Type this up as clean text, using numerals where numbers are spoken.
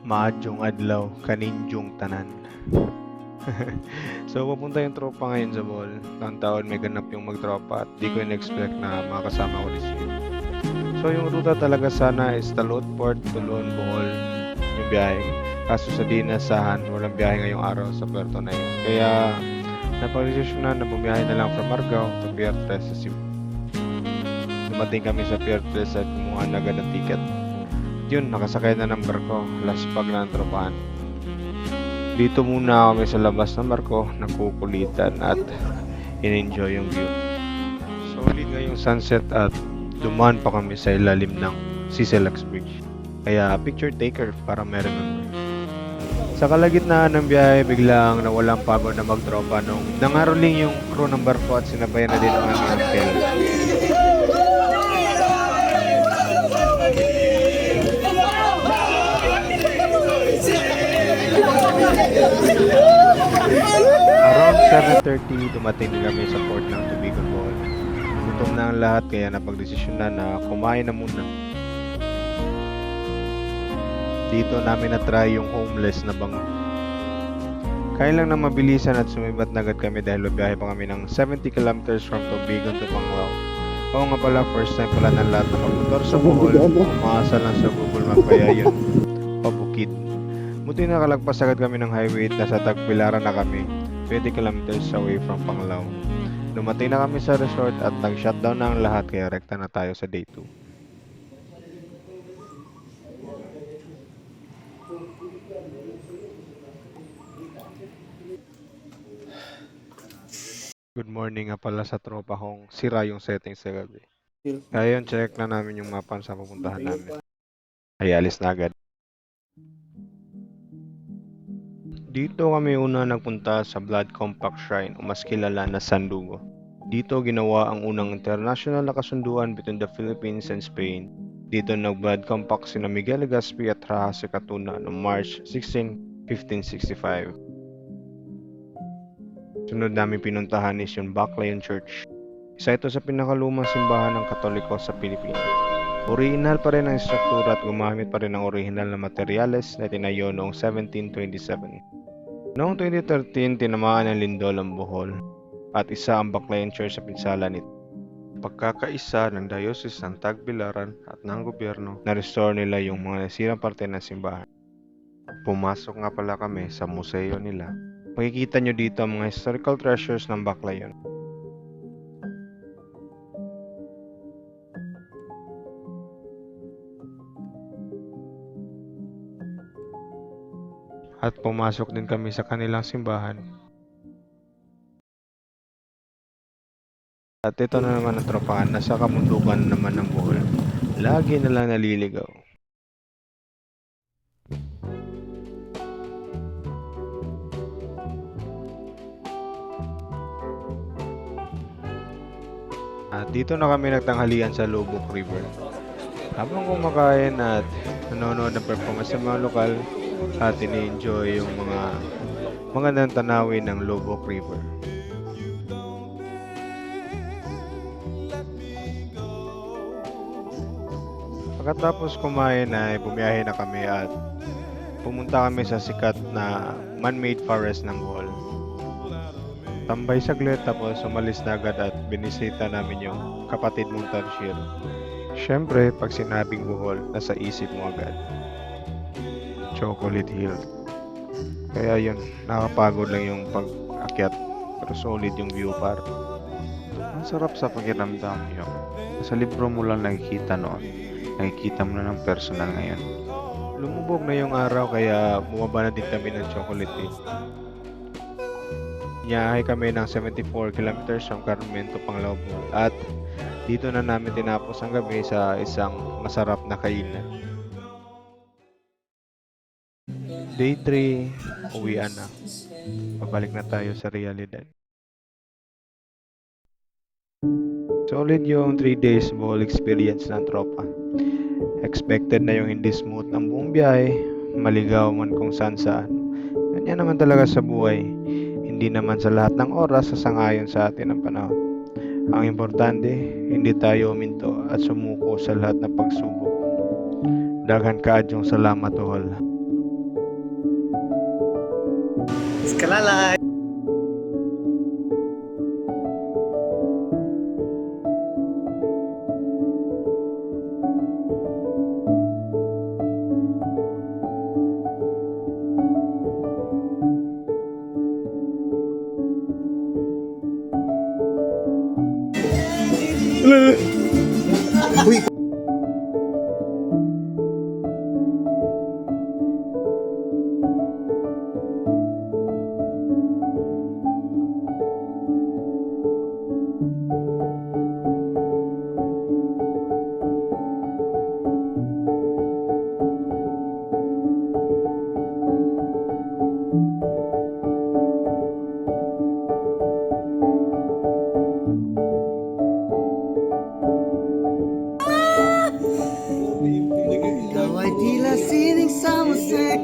Maadyong adlaw, kanindyong tanan. So, papunta yung tropa ngayon sa mall. Taon-taon may ganap yung magtropa at di ko in-expect na makasama ko this year. So, yung ruta talaga sana is Talot Port, Tulon, Bohol, yung biyahe. Kaso sa dinasahan, walang biyahe ngayong araw sa Puerto na yun. Kaya, napag-desisyon na bumiyahe na lang from Argao to Pier 3 sa Cebu. Dumating kami sa Pier 3 at kumuha na agad ng ticket. Yun, nakasakay na ng barko, laspag na ng tropahan. Dito muna kami sa labas ng barko, nagkukulitan at in-enjoy yung view. Solid nga yung sunset at dumaan pa kami sa ilalim ng Siselux Bridge. Kaya picture taker para may remember. Sa kalagitnaan ng biyahe, biglang nawalang pagod na magtropa nung nangaroling yung crew ng barko at sinabayan na din ang aming hotel. Around 7:30, dumating din kami sa port ng Tubigon, Bohol. Gutom na ang lahat kaya napagdesisyon na kumain na muna. Dito namin na-try yung homeless na bango. Kain lang ng mabilisan at sumibat na agad kami dahil biyahe pa kami ng 70 kilometers from Tubigon to Panglao. Oo nga pala, first time pala ng lahat na magmotor sa Bohol. Umaasa lang sa Google Map kaya yun, pabukid. Buti nakalagpas agad kami ng highway at nasa Tagbilaran na kami, 20 kilometers away from Panglao. Dumating na kami sa resort at nag-shutdown na ang lahat kaya rekta na tayo sa day 2. Good morning nga pala sa tropa kong sira yung settings sa gabi. Kaya yun, check na namin yung mapa sa pupuntahan namin. Ay, alis na agad. Dito kami una nagpunta sa Blood Compact Shrine o mas kilala na Sandugo. Dito ginawa ang unang international na kasunduan between the Philippines and Spain. Dito nag-blood compact sina Miguel Legazpi at Rahasio Catuna noong March 16, 1565. Sunod namin pinuntahan is yung Baclayon Church. Isa ito sa pinakalumang simbahan ng Katoliko sa Pilipinas. Original pa rin ang struktura at gumamit pa rin ng original na materyales na tinayo noong 1727. Noong 2013, tinamaan ng lindol ang Bohol at isa ang Baclayon Church sa pinsala nito. Pagkakaisa ng Diocese ng Tagbilaran at ng gobyerno, na-restore nila yung mga nasirang parte ng simbahan. Pumasok nga pala kami sa museo nila. Makikita nyo dito ang mga historical treasures ng Baclayon. At pumasok din kami sa kanilang simbahan. At ito na naman ang tropahan, nasa kamundukan naman ng Bohol. Lagi na lang naliligaw. At dito na kami nagtanghalian sa Lubok River. Habang kumakain at nanonood ng performance sa mga lokal at ini-enjoy yung mga magandang tanawin ng Lubok River. Pagkatapos kumain ay bumiyahe na kami at pumunta kami sa sikat na man-made forest ng Bohol. Tambay saglit tapos umalis na agad at binisita namin yung kapatid mong Tarsier. Siyempre, pag sinabing Bohol, nasa isip mo agad. Chocolate Hill. Kaya yun, nakapagod lang yung pag-akyat pero solid yung view par. Ang sarap sa pakiramdam yun. Sa libro mo lang nakikita noon. Nakikita mo na ng personal ngayon. Lumubog na yung araw kaya bumaba na din kami ng Chocolate Hill. Niyahay kami ng 74 kilometers from Carmen to Panglao at dito na namin tinapos ang gabi sa isang masarap na kainan. Day 3, uwian na. Pabalik na tayo sa realidad. Solid yung 3 days Bohol experience ng tropa. Expected na yung hindi smooth ang buong biyahe, maligaw man kung saan saan. Ganyan naman talaga sa buhay. Hindi naman sa lahat ng oras sasang-ayon sa atin ang panahon. Ang importante, hindi tayo uminto at sumuko sa lahat ng pagsubok. Daghan kaadyong salamat, Bohol. Skalalay! Uy! Ikaw ay tila sining sa musik.